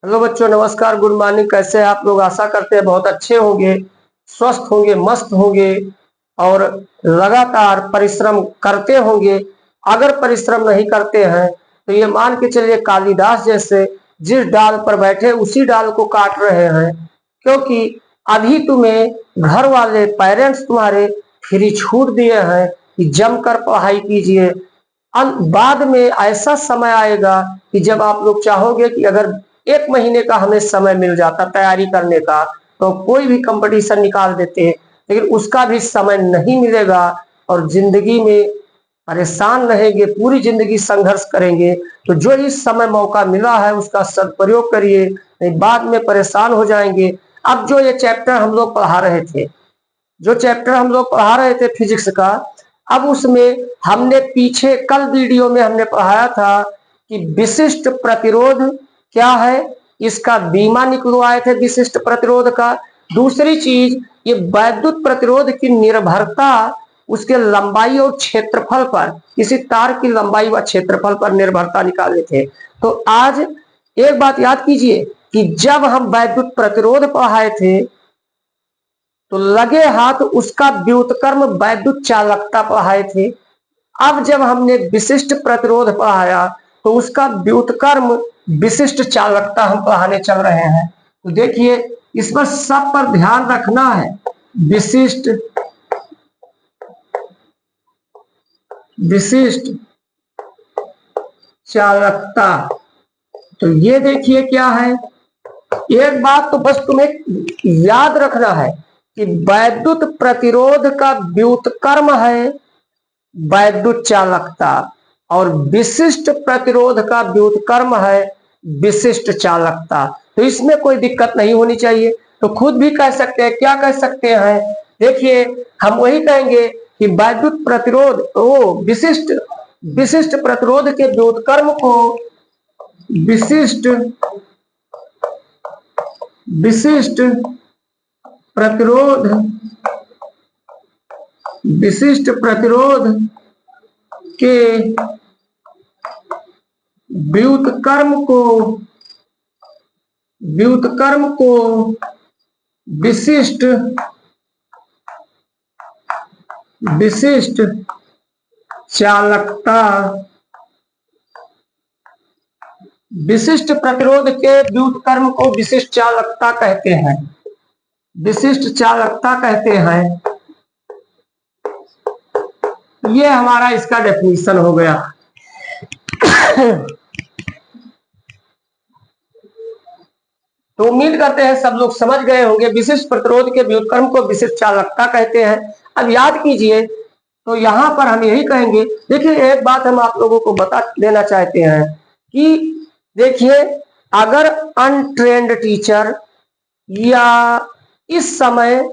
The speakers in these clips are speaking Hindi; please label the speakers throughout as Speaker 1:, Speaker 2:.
Speaker 1: हेलो बच्चों, नमस्कार, गुड मॉर्निंग। कैसे हैं आप लोग? आशा करते हैं बहुत अच्छे होंगे, स्वस्थ होंगे, मस्त होंगे और लगातार परिश्रम करते होंगे। अगर परिश्रम नहीं करते हैं तो ये मान के चलिए कालिदास जैसे जिस डाल पर बैठे उसी डाल को काट रहे हैं, क्योंकि अभी तुम्हें घर वाले पेरेंट्स तुम्हारे फ्री छूट दिए हैं कि जमकर पढ़ाई कीजिए। बाद में ऐसा समय आएगा कि जब आप लोग चाहोगे कि अगर 1 महीने का हमें समय मिल जाता तैयारी करने का तो कोई भी कंपटीशन निकाल देते, लेकिन उसका भी समय नहीं मिलेगा और जिंदगी में परेशान रहेंगे, पूरी जिंदगी संघर्ष करेंगे। तो जो इस समय मौका मिला है उसका सदुपयोग करिए, नहीं बाद में परेशान हो जाएंगे। अब जो ये चैप्टर हम लोग पढ़ा रहे थे, फिजिक्स का, अब उसमें हमने पीछे कल वीडियो में हमने पढ़ाया था कि विशिष्ट प्रतिरोध क्या है, इसका बीमा निकलवाए थे विशिष्ट प्रतिरोध का। दूसरी चीज, ये वैद्युत प्रतिरोध की निर्भरता उसके लंबाई और क्षेत्रफल पर, किसी तार की लंबाई व क्षेत्रफल पर निर्भरता निकाले थे। तो आज एक बात याद कीजिए कि जब हम वैद्युत प्रतिरोध पढ़ाए थे तो लगे हाथ उसका व्युत्क्रम वैद्युत चालकता पढ़ाए थे। अब जब हमने विशिष्ट प्रतिरोध पढ़ाया तो उसका व्युत्क्रम विशिष्ट चालकता हम पढ़ाने चल रहे हैं। तो देखिए, इस पर सब पर ध्यान रखना है। विशिष्ट चालकता, तो ये देखिए क्या है। एक बात तो बस तुम्हें याद रखना है कि वैद्युत प्रतिरोध का व्युत्क्रम है वैद्युत चालकता और विशिष्ट प्रतिरोध का व्युत्क्रम है विशिष्ट चालकता। तो इसमें कोई दिक्कत नहीं होनी चाहिए। तो खुद भी कह सकते हैं, क्या कह सकते हैं? देखिए, हम वही कहेंगे कि वैद्युत प्रतिरोध विशिष्ट प्रतिरोध के व्युत्क्रम को विशिष्ट प्रतिरोध के व्युत्क्रम को विशिष्ट चालकता, विशिष्ट प्रतिरोध के व्युत्क्रम को विशिष्ट चालकता कहते हैं। ये हमारा इसका डेफिनेशन हो गया। तो उम्मीद करते हैं सब लोग समझ गए होंगे। विशिष्ट प्रतिरोध के व्युत्क्रम को विशिष्ट चालकता कहते हैं। अब याद कीजिए, तो यहाँ पर हम यही कहेंगे। देखिए, एक बात हम आप लोगों को बता देना चाहते हैं कि देखिए, अगर अनट्रेंड टीचर या इस समय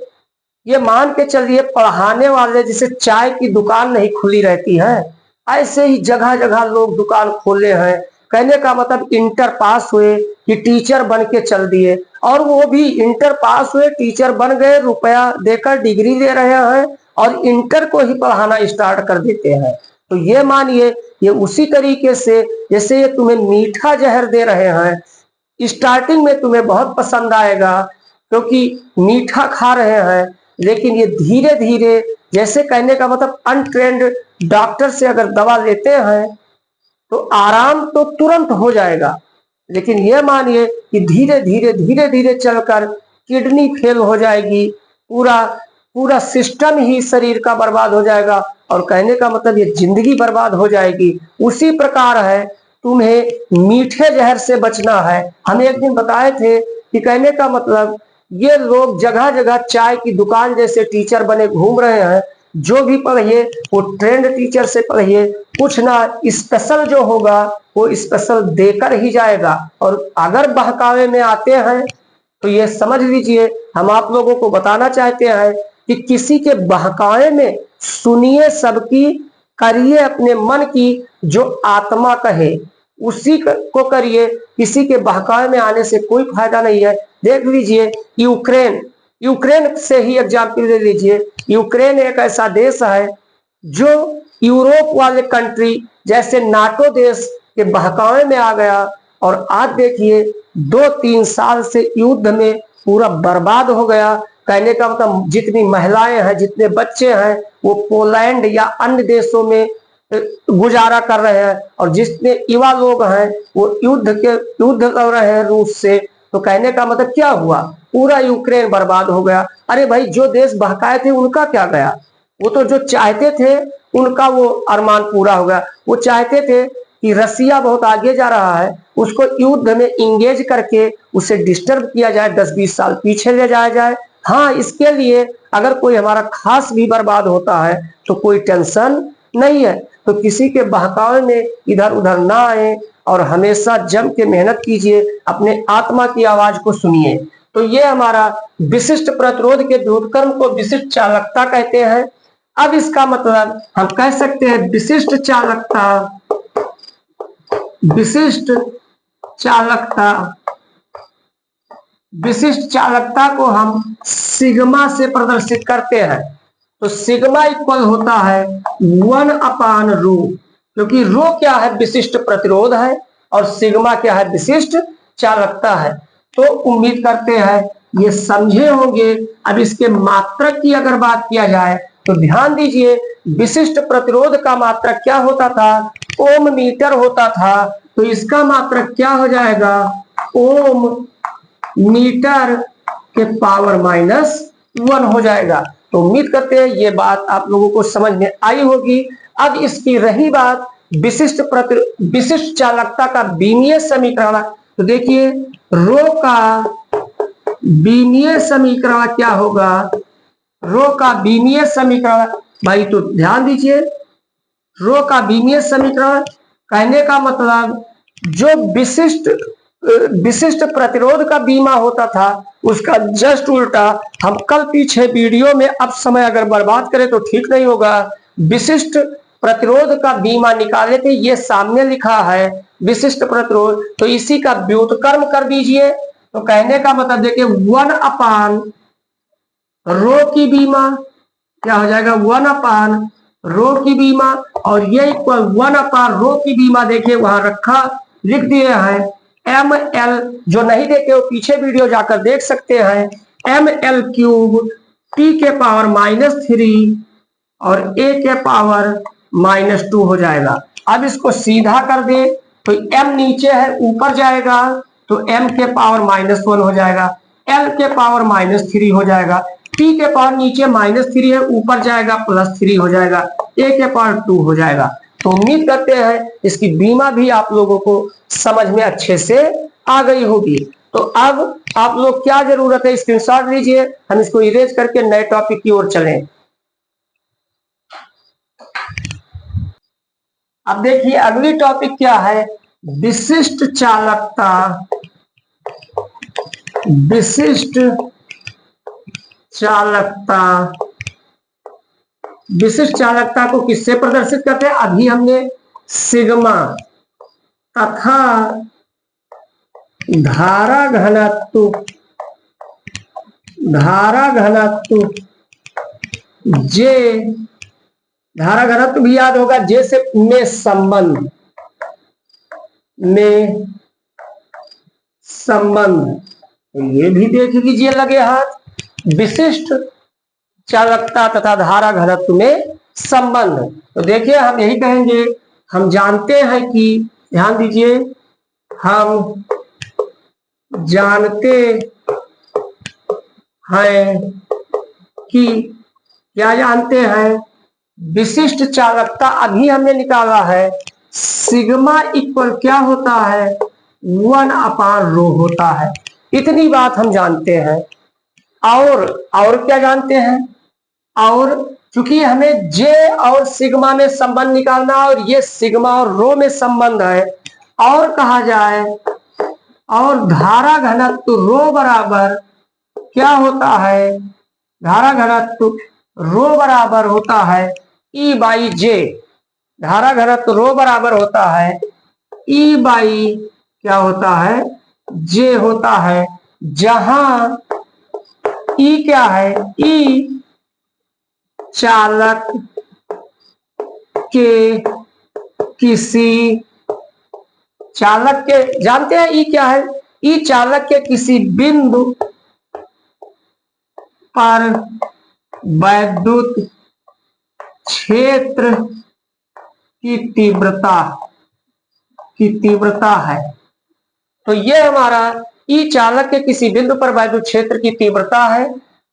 Speaker 1: ये मान के चलिए पढ़ाने वाले, जैसे चाय की दुकान नहीं खुली रहती है, ऐसे ही जगह जगह लोग दुकान खोले हैं। कहने का मतलब इंटर पास हुए कि टीचर बन के चल दिए, और वो भी इंटर पास हुए टीचर बन गए, रुपया देकर डिग्री ले रहे हैं और इंटर को ही पढ़ाना स्टार्ट कर देते हैं। तो ये मानिए, ये उसी तरीके से जैसे ये तुम्हें मीठा जहर दे रहे हैं। स्टार्टिंग में तुम्हें बहुत पसंद आएगा क्योंकि मीठा खा रहे हैं, लेकिन ये धीरे धीरे, जैसे कहने का मतलब अनट्रेंड डॉक्टर से अगर दवा लेते हैं तो आराम तो तुरंत हो जाएगा, लेकिन यह मानिए कि धीरे धीरे चलकर किडनी फेल हो जाएगी, पूरा सिस्टम ही शरीर का बर्बाद हो जाएगा और कहने का मतलब ये जिंदगी बर्बाद हो जाएगी। उसी प्रकार है, तुम्हें मीठे जहर से बचना है। हम एक दिन बताए थे कि कहने का मतलब ये लोग जगह जगह चाय की दुकान जैसे टीचर बने घूम रहे हैं। जो भी पढ़िए वो ट्रेंड टीचर से पढ़िए, कुछ ना स्पेशल जो होगा वो स्पेशल देकर ही जाएगा। और अगर बहकावे में आते हैं तो ये समझ लीजिए, हम आप लोगों को बताना चाहते हैं कि किसी के बहकावे में सुनिए सबकी, करिए अपने मन की, जो आत्मा कहे उसी को करिए। किसी के बहकावे में आने से कोई फायदा नहीं है। देख लीजिए, यूक्रेन से ही एग्जाम्पल ले लीजिए। यूक्रेन एक ऐसा देश है जो यूरोप वाले कंट्री जैसे नाटो देश के बहकावे में आ गया और आज देखिए 2-3 साल से युद्ध में पूरा बर्बाद हो गया। कहने का मतलब जितनी महिलाएं हैं, जितने बच्चे हैं, वो पोलैंड या अन्य देशों में गुजारा कर रहे हैं, और जितने युवा लोग हैं वो युद्ध कर रहे हैं रूस से। तो कहने का मतलब क्या हुआ, पूरा यूक्रेन बर्बाद हो गया। अरे भाई, जो देश बहकाए थे उनका क्या गया? वो तो जो चाहते थे उनका वो अरमान पूरा हो गया। वो चाहते थे कि रसिया बहुत आगे जा रहा है, उसको युद्ध में इंगेज करके उसे डिस्टर्ब किया जाए, 10-20 साल पीछे ले जाया जाए। हाँ, इसके लिए अगर कोई हमारा खास भी बर्बाद होता है तो कोई टेंशन नहीं है। तो किसी के बहकावे में इधर उधर ना आए और हमेशा जम के मेहनत कीजिए, अपने आत्मा की आवाज को सुनिए। तो ये हमारा विशिष्ट प्रतिरोध के व्युत्क्रम को विशिष्ट चालकता कहते हैं। अब इसका मतलब हम कह सकते हैं विशिष्ट चालकता विशिष्ट चालकता को हम सिग्मा से प्रदर्शित करते हैं। तो सिग्मा इक्वल होता है 1/रो, क्योंकि रो क्या है, विशिष्ट प्रतिरोध है, और सिग्मा क्या है, विशिष्ट चालकता है। तो उम्मीद करते हैं ये समझे होंगे। अब इसके मात्रक की अगर बात किया जाए तो ध्यान दीजिए, विशिष्ट प्रतिरोध का मात्रक क्या होता था, ओम मीटर होता था। तो इसका मात्रक क्या हो जाएगा, ओम मीटर के पावर -1 हो जाएगा। तो उम्मीद करते हैं ये बात आप लोगों को समझ में आई होगी। अब इसकी रही बात विशिष्ट चालकता का बीमीय समीकरण। तो देखिए, रो का बीमीय समीकरण क्या होगा, रो का बीमीय समीकरण भाई, तो ध्यान दीजिए, रो का बीमीय समीकरण कहने का मतलब जो विशिष्ट प्रतिरोध का बीमा होता था उसका जस्ट उल्टा। हम कल पीछे वीडियो में अब समय अगर बर्बाद करें तो ठीक नहीं होगा। विशिष्ट प्रतिरोध का बीमा निकाले थे, ये सामने लिखा है विशिष्ट प्रतिरोध, तो इसी का व्युत्क्रम कर दीजिए। तो कहने का मतलब देखिए 1/रो की बीमा क्या हो जाएगा, 1/रो की बीमा, और ये इक्वल 1/रो की बीमा देखिए वहां रखा लिख दिए हैं ml। जो नहीं देखे वो पीछे वीडियो जाकर देख सकते हैं। ml³ t के पावर -3 और a के पावर -2 हो जाएगा। अब इसको सीधा कर दे तो m नीचे है ऊपर जाएगा, तो m के पावर -1 हो जाएगा, l के पावर -3 हो जाएगा, t के पावर नीचे -3 है ऊपर जाएगा +3 हो जाएगा, a के पावर 2 हो जाएगा। तो उम्मीद करते हैं इसकी बीमा भी आप लोगों को समझ में अच्छे से आ गई होगी। तो अब आप लोग क्या जरूरत है, स्क्रीनशॉट लीजिए, हम इसको इरेज करके नए टॉपिक की ओर चलें। अब देखिए अगली टॉपिक क्या है, विशिष्ट चालकता। विशिष्ट चालकता को किससे प्रदर्शित करते हैं, अभी हमने सिग्मा तथा धारा घनत्व जे, धारा घनत्व भी याद होगा, जे से में संबंध, ये भी देख लीजिए लगे हाथ, विशिष्ट चालकता तथा धारा घनत्व में संबंध। तो देखिए हम यही कहेंगे, हम जानते हैं कि, ध्यान दीजिए, हम जानते हैं कि, क्या जानते हैं, विशिष्ट चालकता अभी हमने निकाला है, सिग्मा इक्वल क्या होता है, 1/रो होता है। इतनी बात हम जानते हैं। और क्या जानते हैं, और चूंकि हमें जे और सिग्मा में संबंध निकालना, और ये सिग्मा और रो में संबंध है, और कहा जाए, और धारा घनत्व रो बराबर क्या होता है, धारा घनत्व रो बराबर होता है E/J। धारा घनत्व रो बराबर होता है E/ क्या होता है, J होता है, जहां E क्या है, E चालक के किसी चालक के, जानते हैं ई क्या है? ई चालक के किसी बिंदु पर वैद्युत क्षेत्र की तीव्रता है। तो ये हमारा ई चालक के किसी बिंदु पर वैद्युत क्षेत्र की तीव्रता है।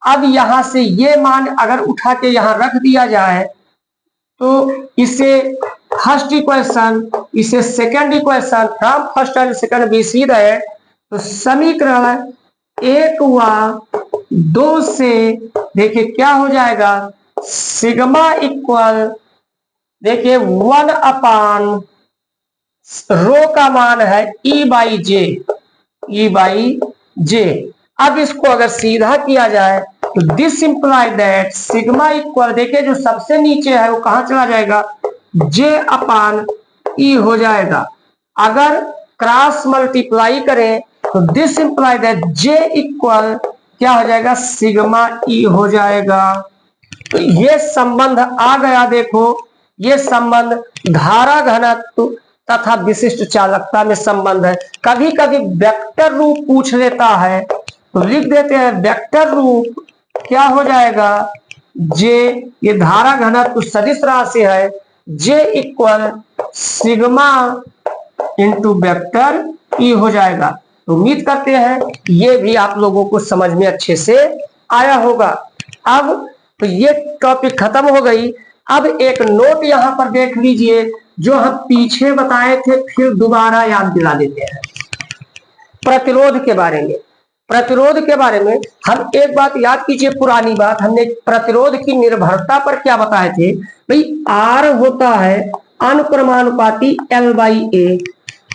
Speaker 1: अब यहां से ये मान अगर उठा के यहां रख दिया जाए तो इसे फर्स्ट इक्वेशन, इसे second equation, from first and second we see that, तो समीकरण 1 व 2 से देखिए क्या हो जाएगा, सिग्मा इक्वल देखिए 1 अपान रो का मान है ई बाई जे। अब इसको अगर सीधा किया जाए तो this imply that sigma equal देखिए जो सबसे नीचे है वो कहां चला जाएगा, जे अपान ई हो जाएगा। अगर क्रॉस मल्टीप्लाई करें तो this imply that J equal क्या हो जाएगा, सिग्मा ई हो जाएगा। तो ये संबंध आ गया। देखो ये संबंध धारा घनत्व तथा विशिष्ट चालकता में संबंध है। कभी कभी वेक्टर रूप पूछ लेता है तो लिख देते हैं वेक्टर रूप क्या हो जाएगा, जे, ये धारा घनत्व सदिश राशि है, J equal sigma into vector E हो जाएगा। तो उम्मीद करते हैं ये भी आप लोगों को समझ में अच्छे से आया होगा। अब तो ये टॉपिक खत्म हो गई। अब एक नोट यहां पर देख लीजिए जो हम पीछे बताए थे, फिर दोबारा याद दिला देते हैं। प्रतिरोध के बारे में, प्रतिरोध के बारे में हम एक बात याद कीजिए, पुरानी बात, हमने प्रतिरोध की निर्भरता पर क्या बताए थे भाई, आर होता है अनुक्रमानुपाती एल बाई ए।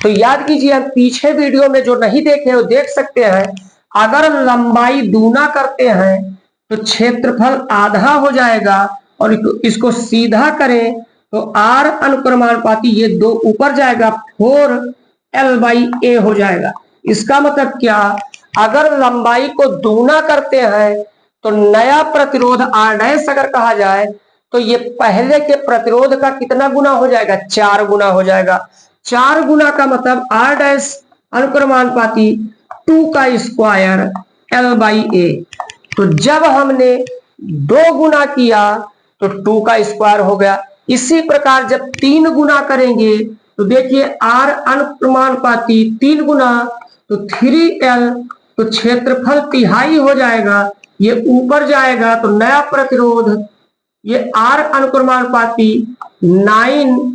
Speaker 1: तो याद कीजिए, हम पीछे वीडियो में जो नहीं देखे वो देख सकते हैं। अगर लंबाई दूना करते हैं तो क्षेत्रफल आधा हो जाएगा, और इसको सीधा करें तो आर अनुक्रमानुपाती ये 2 ऊपर जाएगा, 4L बाई ए हो जाएगा। इसका मतलब क्या, अगर लंबाई को दूना करते हैं तो नया प्रतिरोध आर डैश अगर कहा जाए तो ये पहले के प्रतिरोध का कितना गुना हो जाएगा, 4 गुना हो जाएगा। 4 गुना का मतलब आर डैश अनुक्रमानुपाती 2 का स्क्वायर एल बाई ए। तो जब हमने 2 गुना किया तो 2 का स्क्वायर हो गया। इसी प्रकार जब 3 गुना करेंगे तो देखिए आर अनुक्रमानुपाती 3 गुना तो 3L, तो क्षेत्रफल तिहाई हो जाएगा, ये ऊपर जाएगा तो नया प्रतिरोध ये आर अनुक्रमानुपाती 9L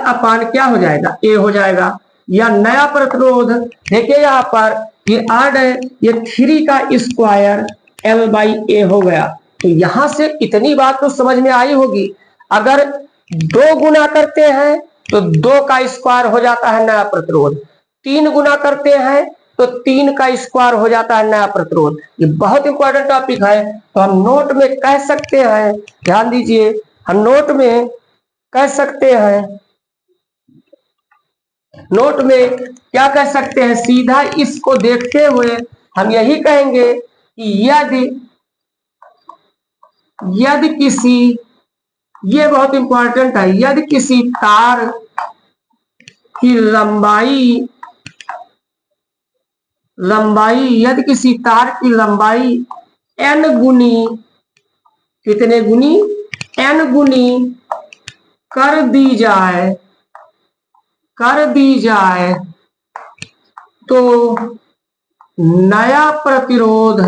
Speaker 1: अपान क्या हो जाएगा, ए हो जाएगा। या नया प्रतिरोध देखिए यहाँ पर ये आर है, ये 3 का स्क्वायर एल बाई ए हो गया। तो यहां से इतनी बात तो समझ में आई होगी। अगर 2 गुना करते हैं तो 2 का स्क्वायर हो जाता है नया प्रतिरोध, 3 गुना करते हैं तो 3 का स्क्वायर हो जाता है नया प्रतिरोध। ये बहुत इंपॉर्टेंट टॉपिक है। तो हम नोट में कह सकते हैं, ध्यान दीजिए, हम नोट में कह सकते हैं, नोट में क्या कह सकते हैं, सीधा इसको देखते हुए हम यही कहेंगे कि यदि किसी, ये बहुत इंपॉर्टेंट है, यदि किसी तार की यदि किसी तार की लंबाई n गुनी, कितने गुनी, n गुनी कर दी जाए तो नया प्रतिरोध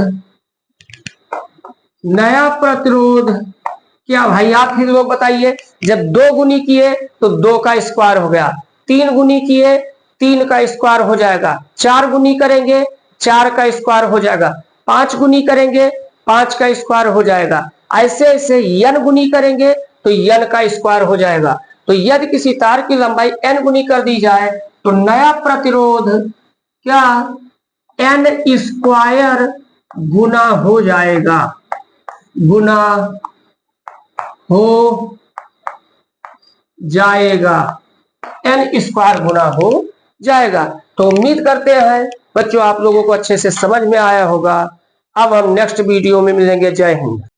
Speaker 1: क्या भाई, आप ही लोग बताइए। जब 2 गुनी किए तो 2 का स्क्वायर हो गया, 3 गुनी किए 3 का स्क्वायर हो जाएगा, 4 गुनी करेंगे 4 का स्क्वायर हो जाएगा, 5 गुनी करेंगे 5 का स्क्वायर हो जाएगा, ऐसे ऐसे n गुनी करेंगे तो n का स्क्वायर हो जाएगा। तो यदि किसी तार की लंबाई n गुनी कर दी जाए तो नया प्रतिरोध क्या, n स्क्वायर गुना हो जाएगा, n स्क्वायर गुना हो जाएगा। तो उम्मीद करते हैं बच्चों आप लोगों को अच्छे से समझ में आया होगा। अब हम नेक्स्ट वीडियो में मिलेंगे। जय हिंद।